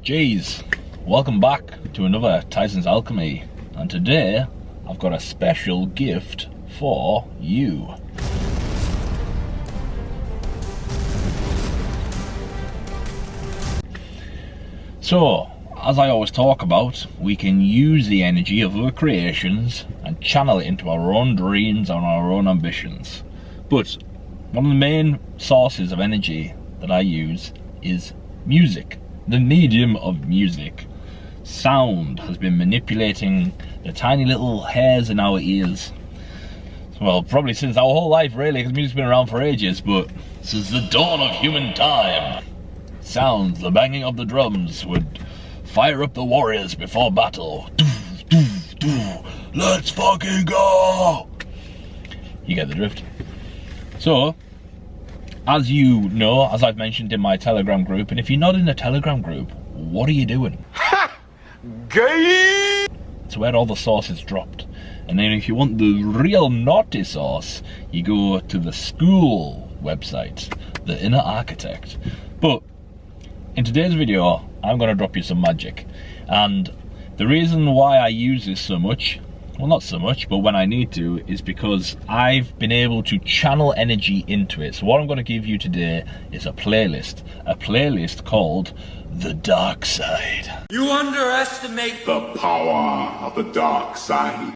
Jeez, welcome back to another Tyson's Alchemy, and today I've got a special gift for you. So, as I always talk about, we can use the energy of other creations and channel it into our own dreams and our own ambitions. But one of the main sources of energy that I use is music. The medium of music. Sound has been manipulating the tiny little hairs in our ears. Well, probably since our whole life, really, because music's been around for ages, but since the dawn of human time. Sounds, the banging of the drums would fire up the warriors before battle. Doof, doof, doof. Let's fucking go! You get the drift. So, as you know, as I've mentioned in my Telegram group, and if you're not in the Telegram group, what are you doing? Ha! Gay! It's where all the sauce is dropped. And then if you want the real naughty sauce, you go to the school website, The Inner Architect. But in today's video, I'm going to drop you some magic. And the reason why I use this so much, well, not so much, but when I need to, is because I've been able to channel energy into it. So what I'm going to give you today is a playlist called The Dark Side. You underestimate The power of the dark side.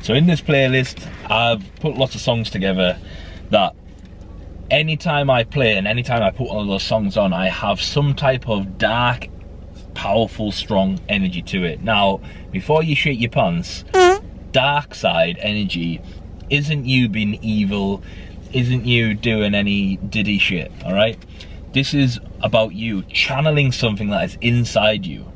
So in this playlist, I've put lots of songs together that anytime I play and anytime I put one of those songs on, I have some type of dark, powerful, strong energy to it. Now, before you shit your pants, dark side energy isn't you being evil, isn't you doing any diddy shit, alright? This is about you channeling something that is inside you.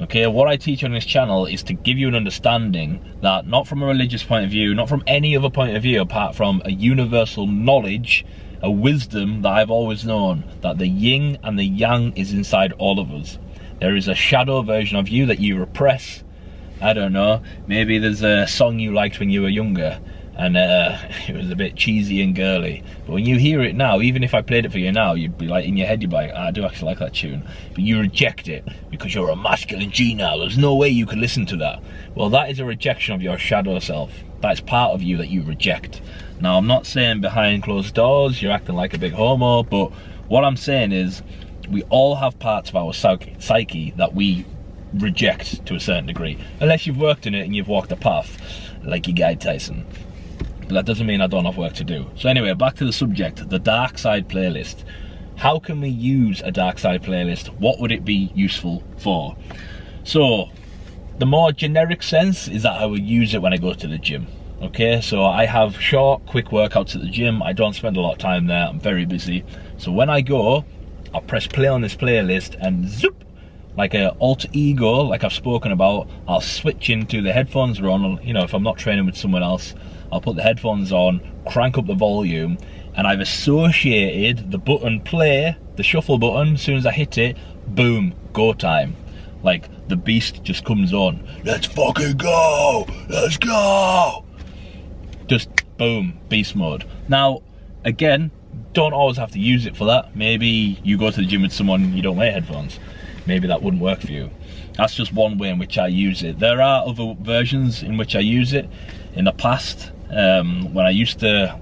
Okay, what I teach on this channel is to give you an understanding that, not from a religious point of view, not from any other point of view apart from a universal knowledge, a wisdom that I've always known, that the yin and the yang is inside all of us. There is a shadow version of you that you repress. I don't know, maybe there's a song you liked when you were younger and it was a bit cheesy and girly, but when you hear it now, even if I played it for you now, you'd be like, in your head you'd be like, I do actually like that tune, but you reject it because you're a masculine G now. There's no way you could listen to that. Well, that is a rejection of your shadow self. That's part of you that you reject. Now, I'm not saying behind closed doors you're acting like a big homo, but what I'm saying is we all have parts of our psyche that we reject to a certain degree, unless you've worked in it and you've walked a path like your guy Tyson. But that doesn't mean I don't have work to do. So anyway, back to the subject, the Dark Side playlist. How can we use a Dark Side playlist? What would it be useful for? So, the more generic sense is that I would use it when I go to the gym. Okay, so I have short, quick workouts at the gym. I don't spend a lot of time there. I'm very busy. So when I go, I'll press play on this playlist and zoop, like an alter ego, like I've spoken about, I'll switch into the headphones are on. You know, if I'm not training with someone else, I'll put the headphones on, crank up the volume, and I've associated the button play, the shuffle button. As soon as I hit it, boom, go time. Like the beast just comes on. Let's fucking go! Let's go! Just boom, beast mode. Now, again, don't always have to use it for that. Maybe you go to the gym with someone, you don't wear headphones. Maybe that wouldn't work for you. That's just one way in which I use it. There are other versions in which I use it. In the past, when I used to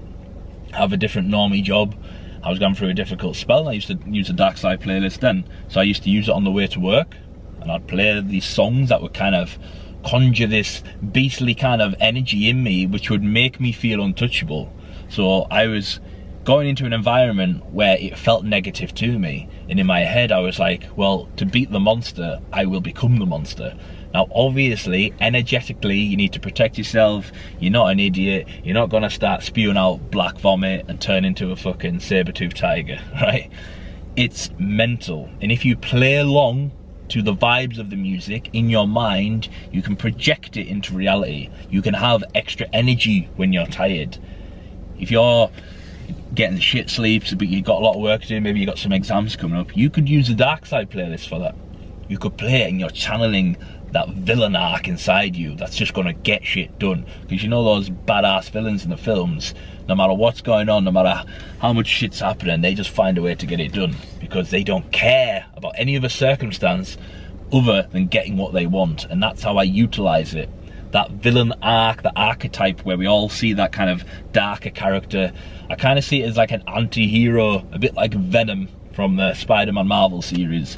have a different normie job, I was going through a difficult spell. I used to use a Dark Side playlist then. So I used to use it on the way to work, and I'd play these songs that would kind of conjure this beastly kind of energy in me, which would make me feel untouchable. So I was going into an environment where it felt negative to me, and in my head I was like, well, to beat the monster, I will become the monster. Now, obviously, energetically, you need to protect yourself. You're not an idiot. You're not going to start spewing out black vomit and turn into a fucking saber-toothed tiger, right? It's mental. And if you play along to the vibes of the music in your mind, you can project it into reality. You can have extra energy when you're tired. If you're getting shit sleeps, but you've got a lot of work to do, maybe you've got some exams coming up, you could use the Dark Side playlist for that. You could play it and you're channeling that villain arc inside you that's just gonna get shit done. Because you know those badass villains in the films, no matter what's going on, no matter how much shit's happening, they just find a way to get it done because they don't care about any other circumstance other than getting what they want. And that's how I utilize it. That villain arc, the archetype where we all see that kind of darker character. I kind of see it as like an anti-hero, a bit like Venom from the Spider-Man Marvel series.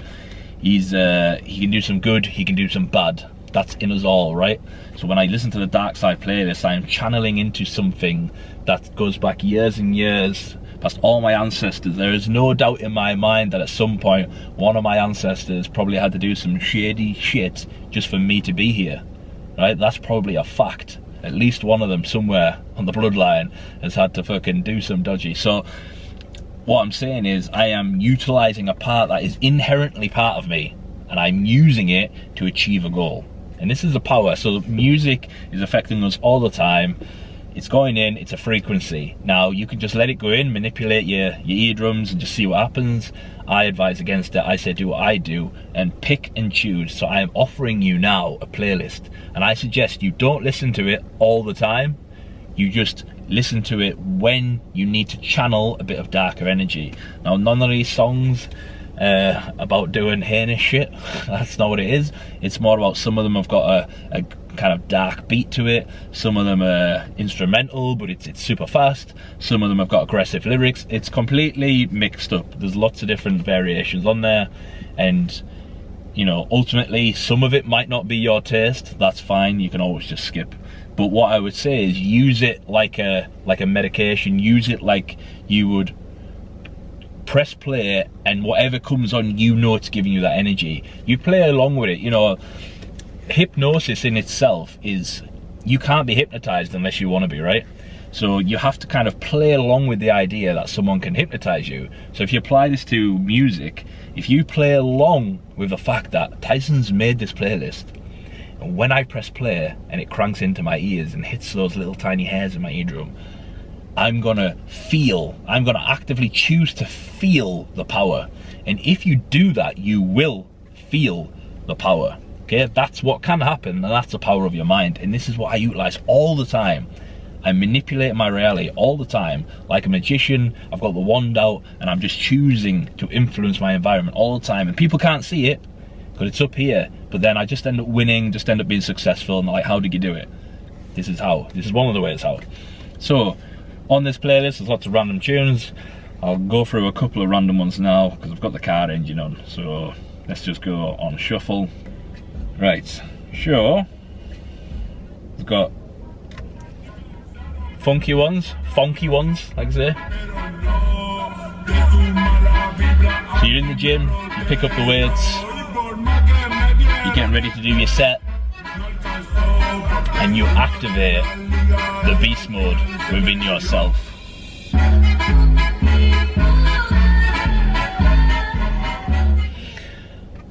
He can do some good, he can do some bad. That's in us all, right? So when I listen to the Dark Side playlist, I'm channeling into something that goes back years and years, past all my ancestors. There is no doubt in my mind that at some point, one of my ancestors probably had to do some shady shit just for me to be here, right? That's probably a fact. At least one of them somewhere on the bloodline has had to fucking do some dodgy. So what I'm saying is I am utilizing a part that is inherently part of me and I'm using it to achieve a goal. And this is the power. So music is affecting us all the time. It's going in, it's a frequency. Now you can just let it go in, manipulate your eardrums and just see what happens. I advise against it. I say do what I do and pick and choose. So I am offering you now a playlist and I suggest you don't listen to it all the time. You just listen to it when you need to channel a bit of darker energy. Now none of these songs about doing heinous shit, that's not what it is. It's more about some of them have got a kind of dark beat to it. Some of them are instrumental, but it's super fast. Some of them have got aggressive lyrics. It's completely mixed up. There's lots of different variations on there, and you know, ultimately some of it might not be your taste. That's fine, you can always just skip. But what I would say is use it like a medication. Use it like you would press play, and whatever comes on, you know it's giving you that energy. You play along with it. You know, hypnosis in itself is, you can't be hypnotized unless you want to be, right? So you have to kind of play along with the idea that someone can hypnotize you. So if you apply this to music, if you play along with the fact that Tyson's made this playlist, and when I press play and it cranks into my ears and hits those little tiny hairs in my eardrum, I'm gonna actively choose to feel the power. And if you do that, you will feel the power. Okay, that's what can happen, and that's the power of your mind. And this is what I utilize all the time. I manipulate my reality all the time. Like a magician, I've got the wand out and I'm just choosing to influence my environment all the time. And people can't see it because it's up here, but then I just end up winning, just end up being successful, and they're like, how did you do it? This is one of the ways how. So on this playlist there's lots of random tunes. I'll go through a couple of random ones now because I've got the car engine on. So let's just go on shuffle. Right, sure. We've got funky ones, like I say. So you're in the gym, you pick up the weights, you're getting ready to do your set, and you activate the beast mode within yourself.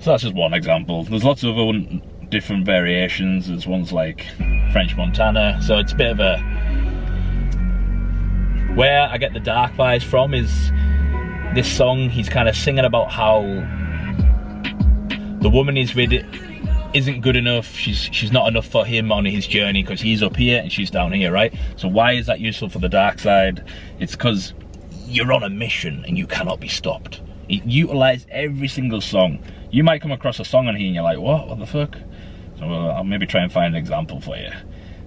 So that's just one example. There's lots of other different variations. There's ones like French Montana. So it's a bit of a... Where I get the dark vibes from is this song. He's kind of singing about how the woman he's with isn't good enough. She's not enough for him on his journey because he's up here and she's down here, right? So why is that useful for the dark side? It's because you're on a mission and you cannot be stopped. Utilize every single song. You might come across a song on here and you're like, what the fuck? So I'll maybe try and find an example for you.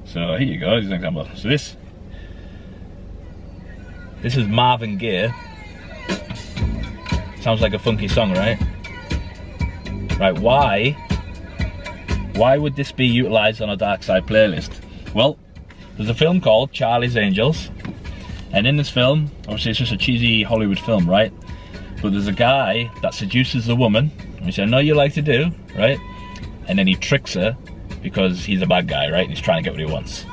So here you go, here's an example. So this is Marvin Gaye. Sounds like a funky song, right? Right, why would this be utilized on a dark side playlist? Well, there's a film called Charlie's Angels, and in this film, obviously it's just a cheesy Hollywood film, right? But there's a guy that seduces a woman, which I know you like to do, right? And then he tricks her because he's a bad guy, right? And he's trying to get what he wants.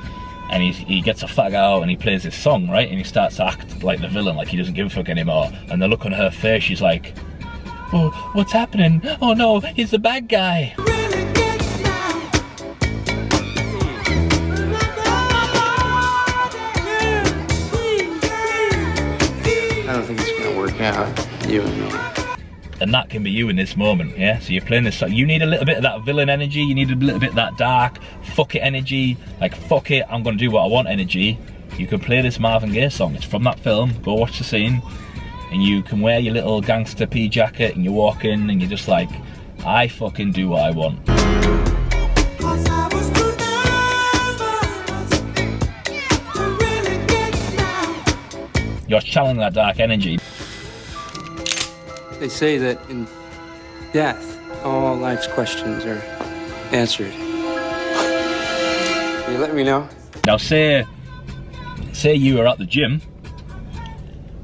And he gets a fag out and he plays this song, right? And he starts to act like the villain, like he doesn't give a fuck anymore. And the look on her face, she's like, oh, what's happening? Oh no, he's the bad guy. think it's gonna work out, you and me. And that can be you in this moment, yeah? So you're playing this song, you need a little bit of that villain energy, you need a little bit of that dark, fuck it energy, like fuck it, I'm gonna do what I want energy. You can play this Marvin Gaye song, it's from that film, go watch the scene, and you can wear your little gangster pea jacket and you walk in and you're just like, I fucking do what I want. You're channeling that dark energy. They say that in death, all life's questions are answered. Can you let me know? Now say you were at the gym,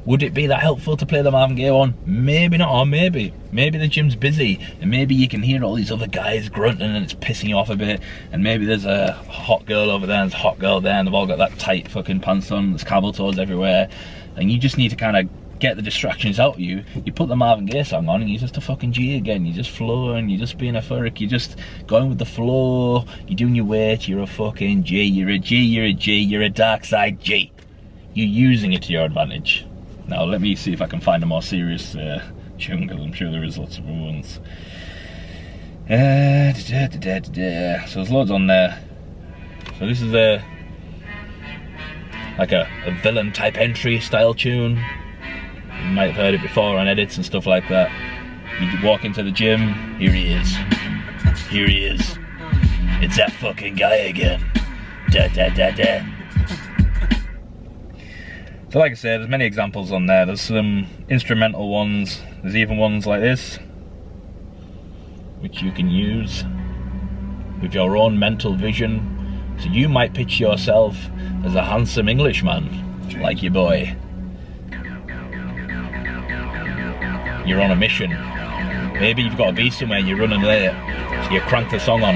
would it be that helpful to play the Marvin Gaye one? Maybe not, or maybe the gym's busy and maybe you can hear all these other guys grunting and it's pissing you off a bit, and maybe there's a hot girl over there and there's a hot girl there and they've all got that tight fucking pants on, there's camel toes everywhere, and you just need to kind of get the distractions out of you. You put the Marvin Gaye song on and you're just a fucking G again, you're just flowing, you're just being a furrick, you're just going with the flow, you're doing your weight, you're a fucking G, you're a G, you're a G, you're a dark side G. You're using it to your advantage. Now let me see if I can find a more serious tune, because I'm sure there is lots of ones. So there's loads on there. So this is like a villain type entry style tune. You might have heard it before on edits and stuff like that. You walk into the gym, here he is. Here he is. It's that fucking guy again. Da da da da. So like I said, there's many examples on there. There's some instrumental ones. There's even ones like this, which you can use with your own mental vision. So you might picture yourself as a handsome Englishman, like your boy. You're on a mission. Maybe you've got to be somewhere, you're running late, so you crank the song on.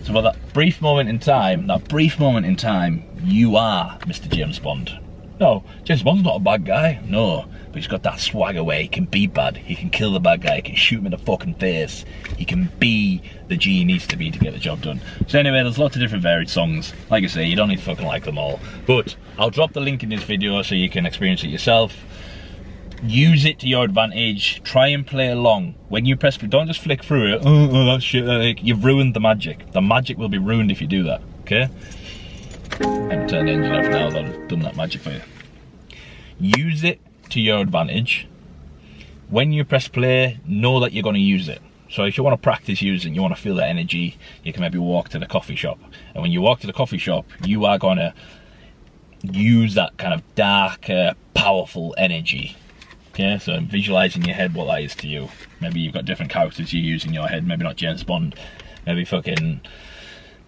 So for that brief moment in time, you are Mr. James Bond. No, James Bond's not a bad guy, no. But he's got that swagger where he can be bad, he can kill the bad guy, he can shoot him in the fucking face, he can be the G he needs to be to get the job done. So anyway, there's lots of different varied songs. Like I say, you don't need to fucking like them all. But I'll drop the link in this video so you can experience it yourself. Use it to your advantage, try and play along. When you press, don't just flick through it, oh that shit, like, you've ruined the magic. The magic will be ruined if you do that, okay? I'm turning the engine off now that I've done that magic for you. Use it to your advantage. When you press play, know that you're going to use it. So if you want to practice using, you want to feel that energy, you can maybe walk to the coffee shop. And when you walk to the coffee shop, you are going to use that kind of dark, powerful energy. Okay, so visualize in your head what that is to you. Maybe you've got different characters you use in your head, maybe not James Bond, maybe fucking,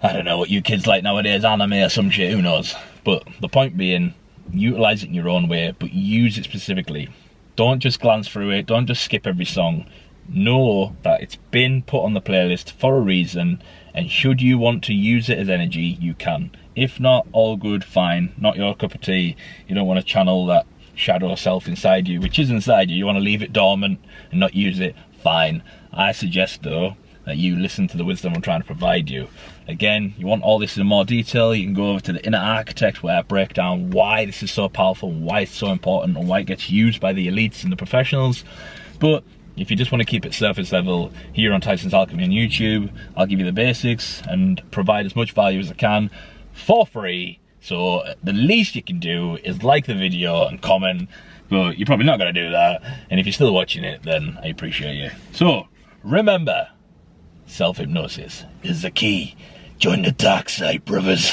I don't know what you kids like nowadays, anime or some shit, who knows. But the point being, utilize it in your own way, but use it specifically. Don't just glance through it, don't just skip every song. Know that it's been put on the playlist for a reason, and should you want to use it as energy, you can. If not, all good, fine, not your cup of tea. You don't want to channel that shadow self inside you, which is inside you. You want to leave it dormant and not use it, fine. I suggest though that you listen to the wisdom I'm trying to provide you. Again, you want all this in more detail, you can go over to the Inner Architect where I break down why this is so powerful, why it's so important, and why it gets used by the elites and the professionals. But if you just want to keep it surface level, here on Tyson's Alchemy on YouTube, I'll give you the basics and provide as much value as I can for free. So the least you can do is like the video and comment, but you're probably not going to do that. And if you're still watching it, then I appreciate you. So remember, self-hypnosis is the key. Join the dark side, brothers.